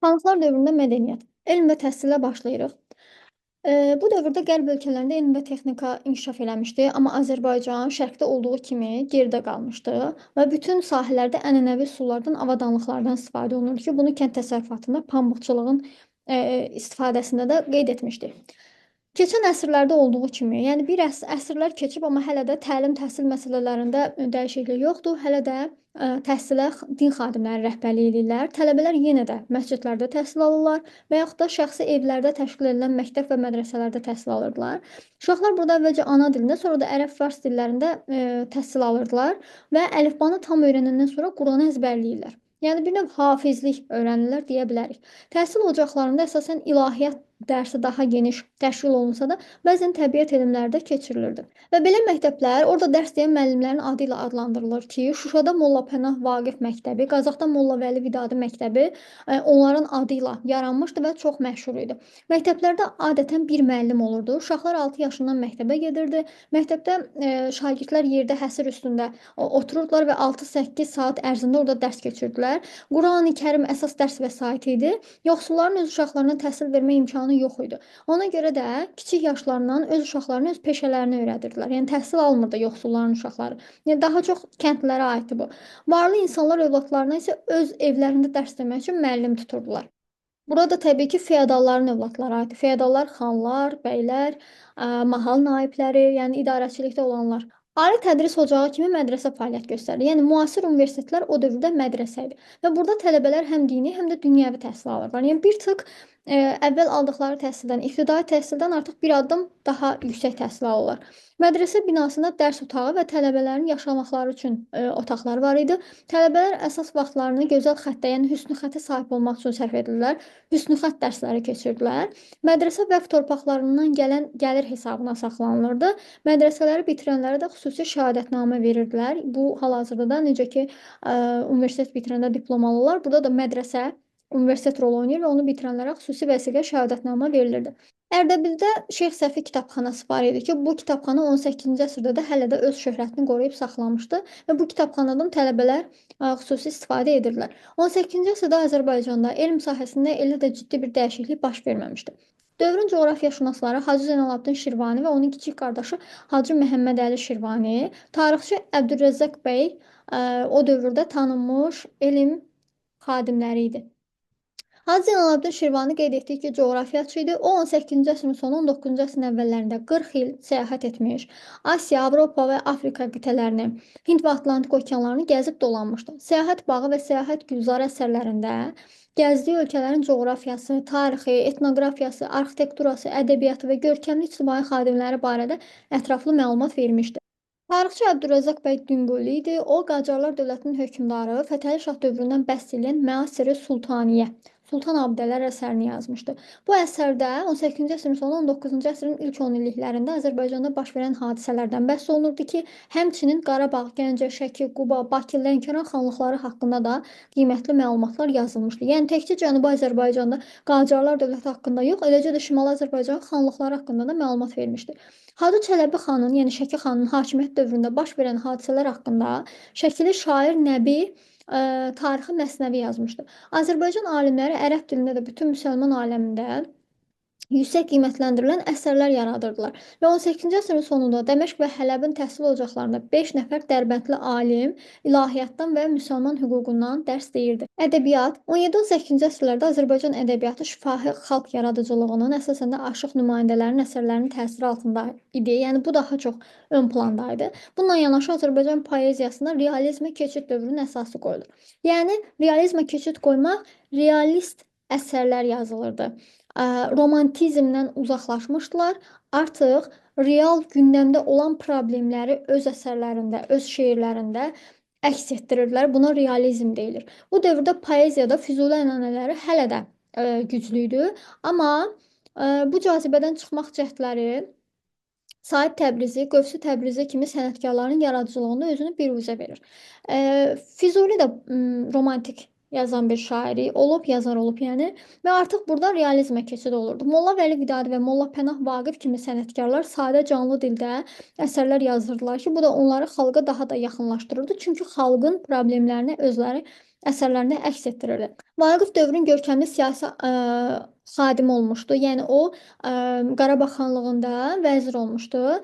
Xanlıqlar dövründə mədəniyyət. Elm və təhsilə başlayırıq. Bu dövrdə qərb ölkələrində elm və texnika inkişaf eləmişdi, amma Azərbaycan şərqdə olduğu kimi geridə qalmışdı və bütün sahələrdə ənənəvi üsullardan, avadanlıqlardan istifadə olunurdu ki, bunu kənd təsərrüfatında, pambıqçılığın istifadəsində də qeyd etmişdik. Keçən əsrlərdə olduğu kimi, yəni bir əsrlər keçib, amma hələ də təlim, təhsil məsələlərində dəyişiklik yoxdur. Hələ də təhsilə din xadimləri rəhbərlik edirlər. Tələbələr yenə də məscidlərdə təhsil alırlar və yaxud da şəxsi evlərdə təşkil edilən məktəb və mədrəsələrdə təhsil alırdılar. Uşaqlar burada əvvəlcə ana dilində, sonra da ərəb, fars dillərində təhsil alırdılar və əlifbanı tam öyrənəndən sonra Quranı əzbərləyirlər. Yəni bir növ hafizlik öyrənirlər deyə bilərik. Təhsil ocaqlarında əsasən ilahiyyat dərsi daha geniş təşkil olunsa da, bəzən təbiət elmləri də keçirilirdi. Və belə məktəblər orada dərs deyən müəllimlərin adı ilə adlandırılır ki, Şuşada Molla Pənah Vaqif məktəbi, Qazaxda Molla Vəli Vidadi məktəbi onların adı ilə yaranmışdı və çox məşhur idi. Məktəblərdə adətən bir müəllim olurdu. Uşaqlar 6 yaşından məktəbə gedirdi. Məktəbdə şagirdlər yerdə həsir üstündə otururdular və 6-8 saat ərzində orada dərs keçirdilər. Qurani-Kərim əsas dərs vəsaiti idi. Yoxsulların öz uşaqlarına təhsil vermə imkanı yox idi. Ona görə də kiçik yaşlarından öz uşaqlarına öz peşələrini öyrədirdilər. Yəni təhsil almırdı yoxsulların uşaqları. Yəni daha çox kəndlərə aiddir bu. Varlı insanlar övladlarına isə öz evlərində dərs demək üçün müəllim tuturdular. Burada təbii ki, feodalların övladları aiddir. Feodallar xanlar, bəylər, mahal naibləri, yəni idarəçilikdə olanlar. Ali tədris ocağı kimi mədrəsə fəaliyyət göstərir. Yəni müasir universitetlər o dövrdə mədrəsə idi. Və burada tələbələr həm dini, həm də dünyəvi təhsil alırlar. Yəni bir tık əvvəl aldıqları təhsildən, ibtidai təhsildən artıq bir addım daha yüksək təhsil alırlar. Mədrəsə binasında dərs otağı və tələbələrin yaşamaqları üçün otaqlar var idi. Tələbələr əsas vaxtlarını gözəl xəttə, yəni hüsnü xəttə sahib olmaq üçün sərf edirlər. Hüsnü xətt dərsləri keçirdilər. Mədrəsə vəqf torpaqlarından gələn gəlir hesabına saxlanılırdı. Mədrəsələri bitirənlərə də xüsusi şəhadətnamə verirdilər. Bu hal-hazırda da necə ki, universitet bitirəndə diplom alırlar. Burada da mədrəsə universitet rol oynayır və onu bitirənlərə xüsusi vəsiqə şəhadətnamə verilirdi. Ərdəbildə Şeyx Səfi kitabxanası var idi ki, bu kitabxana 18-ci əsrdə də hələ də öz şöhrətini qoruyub saxlamışdı və bu kitabxanadan tələbələr xüsusi istifadə edirdilər. 18-ci əsrdə Azərbaycanda elm sahəsində elə də ciddi bir dəyişiklik baş verməmişdi. Dövrün coğrafiyaşünasları Hacı Zeynalabdin Şirvani və onun kiçik qardaşı Hacı Məhəmməd Əli Şirvani, tarixçi Əbdülrəzzaq bəy o dövrdə tanınmış elm xadimləri idi. Hacı Zeynalabdin Şirvani qeyd etdik ki, coğrafiyaçı idi. O 18-ci əsrin sonu, 19-cu əsrin əvvəllərində 40 il səyahət etmiş, Asiya, Avropa və Afrika qitələrini, Hind və Atlantik okeanlarını gəzib dolanmışdı. Səyahət bağı və səyahət gülzarı əsərlərində gəzdiyi ölkələrin coğrafiyası, tarixi, etnoqrafiyası, arxitekturası, ədəbiyyatı və görkəmli ictimai xadimləri barədə ətraflı məlumat vermişdi. Tarixçi Əbdülrəzzaq bəy Dünguli idi. O, Qacarlar dövlətinin hökmdarı Fətəli Şah dövründən bəhs edən Məasiri Sultaniyə, Sultan Abidələr əsərini yazmışdı. Bu əsərdə 18-ci əsrin sonu, 19-cu əsrin ilk 10 illiklərində Azərbaycanda baş verən hadisələrdən bəhs olunurdu ki, həmçinin Qarabağ, Gəncə, Şəki, Quba, Bakı, Lənkəran xanlıqları haqqında da qiymətli məlumatlar yazılmışdı. Yəni təkcə Cənubi Azərbaycanda Qacarlar dövləti haqqında yox, eləcə də Şimali Azərbaycan xanlıqları haqqında da məlumat vermişdi. Hacı Çələbi xanın, yəni Şəki xanın hakimiyyət dövründə baş verən hadisələr haqqında Şəkili şair Nəbi tarixi məsnəvi yazmışdı. Azərbaycan alimləri ərəb dilində də bütün müsəlman aləmində yüksək qiymətləndirilən əsərlər yaradırdılar. Və 18-ci əsrin sonunda Dəməşq və Hələbin təhsil ocaqlarında 5 nəfər Dərbəndli alim ilahiyyatdan və müsəlman hüququndan dərs deyirdi. Ədəbiyyat 17-18-ci əsrlərdə Azərbaycan ədəbiyyatı şifahi xalq yaradıcılığının əsasən də aşıq nümayəndələrinin əsərlərinin təsiri altında idi. Yəni bu daha çox ön plandaydı. Bununla yanaşı Azərbaycan poeziyasında realizmə keçid dövrünün əsası qoyulur. Yəni realizmə keçid qoymaq, realist əsərlər yazılırdı. Romantizmdən uzaqlaşmışdılar. Artıq real gündəmdə olan problemləri öz əsərlərində, öz şeirlərində əks etdirirdilər. Buna realizm deyilir. Bu dövrdə poeziyada Füzuli ənənələri hələ də güclü idi, amma bu cazibədən çıxmaq cəhdləri Sahib Təbrizi, Qövsü Təbrizi kimi sənətkarların yaradıcılığında özünü biruzə verir. Füzuli də romantik yazan bir şairi olub, yazar olub yəni və artıq burada realizmə keçid olurdu. Molla Vəli Vidadi və Molla Pənah Vaqif kimi sənətkarlar sadə canlı dildə əsərlər yazırdılar ki, bu da onları xalqa daha da yaxınlaşdırırdı. Çünki xalqın problemlərini özləri əsərlərində əks etdirirdi. Vaqif dövrün görkəmli siyasi xadimi olmuşdu. Yəni o Qarabağ xanlığında vəzir olmuşdu.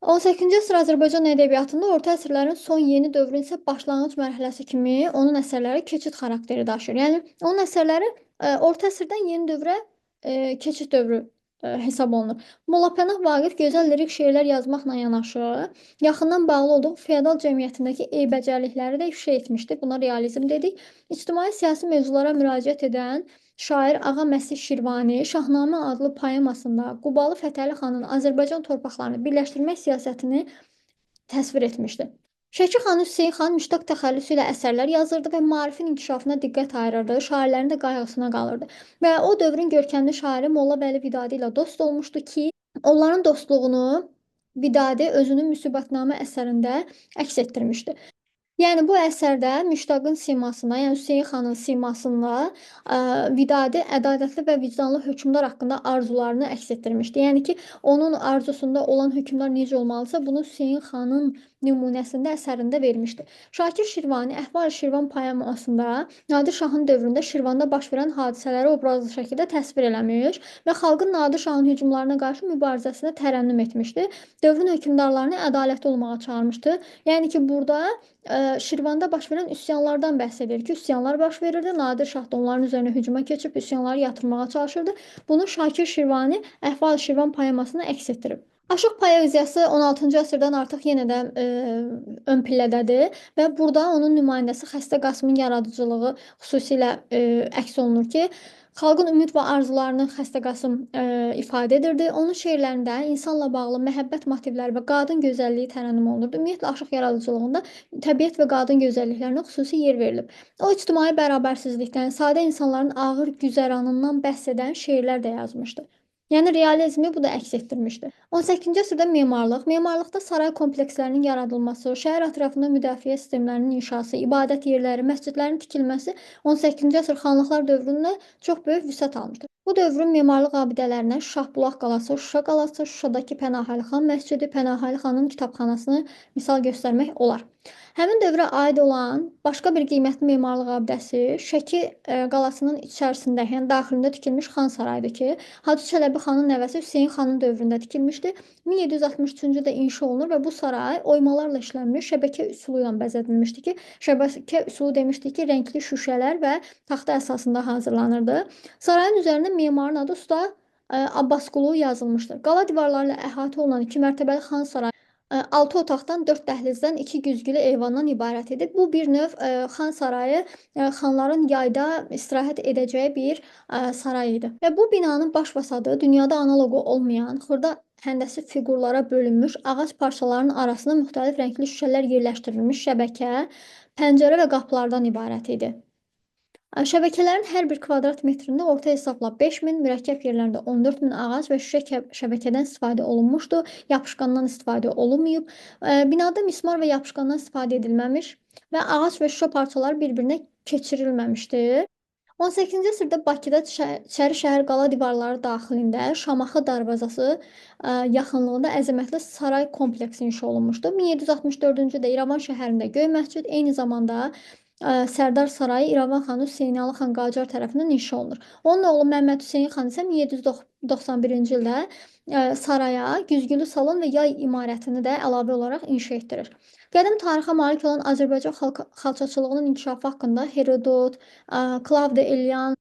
18-ci əsr Azərbaycan ədəbiyyatında orta əsrlərin son yeni dövrün isə başlanğıc mərhələsi kimi onun əsərləri keçid xarakteri daşıyır. Yəni onun əsərləri orta əsrdən yeni dövrə keçid dövrü hesab olunur. Molla Pənah Vaqif gözəl lirik şeirlər yazmaqla yanaşı, yaxından bağlı olduğu feodal cəmiyyətindəki eybəcərlikləri də ifşa etmişdi. Buna realizm dedik. İctimai siyasi mövzulara müraciət edən şair Ağa Məsih Şirvani Şahnamə adlı poemasında Qubalı Fətəli xanın Azərbaycan torpaqlarını birləşdirmək siyasətini təsvir etmişdi. Şəki xan Hüseyn xan müştaq təxəllüsü ilə əsərlər yazırdı və maarifin inkişafına diqqət ayırırdı, şairlərin də qayğısına qalırdı. Və o dövrün görkəmli şairi Molla Vəli Vidadi ilə dost olmuşdu ki, onların dostluğunu Vidadi özünün Müsibətnamə əsərində əks etdirmişdi. Yəni bu əsərdə Müştaqın simasına, yəni Hüseyn xanın simasında Vidadi ədalətli və vicdanlı hökmdar haqqında arzularını əks etdirmişdi. Yəni ki, onun arzusunda olan hökmdar necə olmalısa, bunu Hüseyn xanın nümunəsində əsərində vermişdi. Şakir Şirvani Əhval-i Şirvan poemasında Nadir Şahın dövründə Şirvanda baş verən hadisələri obrazlı şəkildə təsvir eləmiş və xalqın Nadir Şahın hücumlarına qarşı mübarizəsinə tərənnüm etmişdi. Dövrün hökmdarlarını ədalətli olmağa çağırmışdı. Yəni ki, burada Şirvanda baş verən üsyanlardan bəhs edir ki, üsyanlar baş verirdi. Nadir Şah da onların üzərinə hücuma keçib üsyanları yatırmağa çalışırdı. Bunu Şakir Şirvani Əhval Şirvan poemasına əks etdirib. Aşıq poeziyası 16-cı əsrdən artıq yenə də ön pillədədir və burada onun nümayəndəsi Xəstə Qasımın yaradıcılığı xüsusilə əks olunur ki, xalqın ümid və arzularını Xəstə Qasım ifadə edirdi. Onun şeirlərində insanla bağlı məhəbbət motivləri və qadın gözəlliyi tərənnüm olunurdu. Ümumiyyətlə aşıq yaradıcılığında təbiət və qadın gözəlliklərinə xüsusi yer verilib. O ictimai bərabərsizlikdən, sadə insanların ağır güzəranından bəhs edən şeirlər də yazmışdı. Yəni realizmi bu da əks etdirmişdi. 18-ci əsrdə memarlıqda saray komplekslərinin yaradılması, şəhər ətrafında müdafiə sistemlərinin inşası, ibadət yerləri, məscidlərin tikilməsi 18-ci əsr xanlıqlar dövründə çox böyük vüsət almışdı. Bu dövrün memarlıq abidələrinə Şahbulaq qalası, Şuşa qalası, Şuşadakı Pənahəli xan məscidi, Pənahəli xanın kitabxanasını misal göstərmək olar. Həmin dövrə aid olan başqa bir qiymətli memarlıq abidəsi Şəki qalasının içərisində, yəni daxilində tikilmiş xan sarayıdır ki, Hacı Çələbi xanın nəvəsi Hüseyn xanın dövründə tikilmişdi. 1763-cü ildə inşa olunur və bu saray oymalarla işlənmiş şəbəkə üsulu ilə bəzədilmişdi ki, şəbəkə üsulu demişdik ki, rəngli şüşələr və taxta əsasında hazırlanırdı. Sarayın üzərində memarın adı Usta Abbasqulu yazılmışdır. Qala divarlarla əhatə olunan 2 mərtəbəli xan sarayı 6 otaqdan 4 dəhlizdən 2 güzgülü eyvandan ibarət edir. Bu bir növ xan sarayı xanların yayda istirahət edəcəyi bir saray idi. Və bu binanın baş fasadı dünyada analoqu olmayan xırda həndəsi fiqurlara bölünmüş ağac parçalarının arasına müxtəlif rəngli şüşələr yerləşdirilmiş şəbəkə, pəncərə və qapılardan ibarət idi. Şəbəkələrin hər bir kvadrat metrində orta hesabla 5000, mürəkkəb yerlərində 14000 ağac və şüşə şəbəkədən istifadə olunmuşdu. Yapışqandan istifadə olunmayıb. Binada mismar və yapışqandan istifadə edilməmiş və ağac və şüşə parçaları bir-birinə keçirilməmişdi. 18-ci əsrdə Bakıda İçəri şəhər qala divarları daxilində Şamaxı darvazası yaxınlığında əzəmətli saray kompleksi inşa olunmuşdu. 1764-cü ildə İrəvan şəhərində Göy məscid, eyni zamanda Sərdar sarayı İrəvan xanı Hüseynalı xan Qacar tərəfindən inşa olunur. Onun oğlu Məmməd Hüseyn xan isə 1791-ci ildə saraya güzgülü salon və yay imarətini də əlavə olaraq inşa etdirir. Qədim tarixə malik olan Azərbaycan xalçaçılığının inkişafı haqqında Herodot, Klavde Elyan,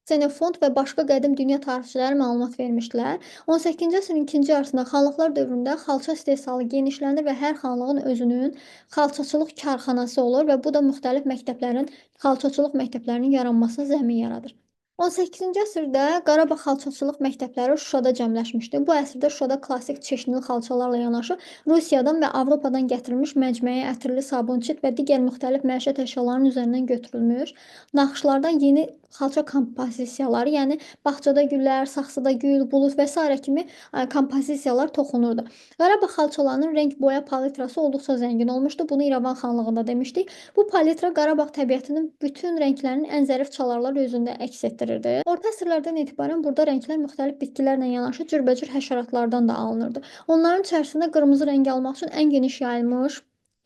Xenofont və başqa qədim dünya tarixçiləri məlumat vermişdilər. 18-ci əsrin ikinci yarısında xanlıqlar dövründə xalça istehsalı genişlənir və hər xanlığın özünün xalçaçılıq karxanası olur və bu da müxtəlif məktəblərin, xalçaçılıq məktəblərinin yaranmasına zəmin yaradır. 18-ci əsrdə Qarabağ xalçaçılıq məktəbləri Şuşada cəmləşmişdi. Bu əsrdə Şuşada klassik çeşnili xalçalarla yanaşı Rusiyadan və Avropadan gətirilmiş məcməyi, ətirli sabunçit və digər müxtəlif məişət əşyalarının üzərindən götürülmüş naxışlardan yeni xalça kompozisiyaları, yəni bağçada güllər, saxsıda gül, bulud və s. kimi kompozisiyalar toxunurdu. Qarabağ xalçalarının renk boya palitrası olduqca zəngin olmuşdu. Bunu İrəvan xanlığında demişdik. Bu palitra Qarabağ təbiətinin bütün rənglərinin ən zərif çalarlar özündə əks etdirirdi. Orta əsrlərdən etibarən burada rənglər müxtəlif bitkilərlə yanaşı cürbəcür həşəratlardan da alınırdı. Onların içərisində qırmızı rəngi almaq üçün ən geniş yayılmış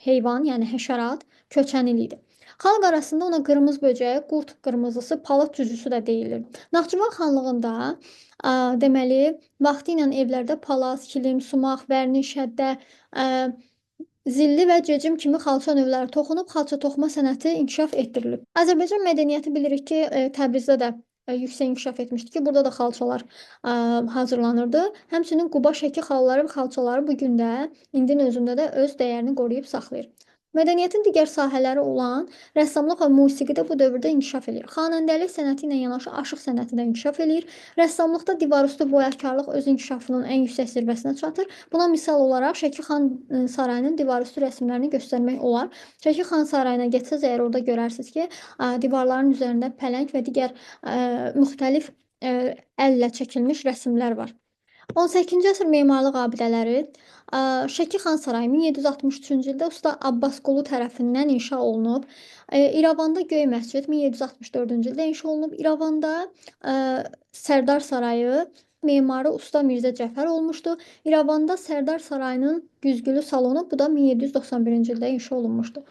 heyvan, yəni həşərat, köçənil idi. Xalq arasında ona qırmızı böcəyi, qurd qırmızısı, palıd cücüsü də deyilir. Naxçıvan xanlığında deməli, vaxtilə evlərdə palaz, kilim, sumaq, vərniş, şəddə, ə, zilli və cecim kimi xalça növləri toxunub xalça toxuma sənəti inkişaf etdirilib. Azərbaycan mədəniyyəti bilirik ki, Təbrizdə də yüksək inkişaf etmişdi ki, burada da xalçalar hazırlanırdı. Həmçinin Quba, Şəki xalları və xalçaları bu gün də, indinin özündə də öz dəyərini qoruyub saxlayır. Mədəniyyətin digər sahələri olan rəssamlıq və musiqi də bu dövrdə inkişaf eləyir. Xanəndəlik sənəti ilə yanaşı aşıq sənəti də inkişaf eləyir. Rəssamlıqda divarüstü boyakarlıq öz inkişafının ən yüksək zirvəsinə çatır. Buna misal olaraq Şəki xan sarayının divarüstü rəsmlərini göstərmək olar. Şəki xan sarayına getsəz əgər orada görərsiniz ki, divarların üzərində pələng və digər müxtəlif əllə çəkilmiş rəsmlər var. 18-ci əsr memarlıq abidələri Şəki xan sarayı 1763-cü ildə usta Abbasqulu tərəfindən inşa olunub. İrəvanda Göy məscid 1764-cü ildə inşa olunub. İrəvanda Sərdar sarayı memarı usta Mirzə Cəfər olmuşdu. İrəvanda Sərdar sarayının güzgülü salonu bu da 1791-ci ildə inşa olunmuşdu.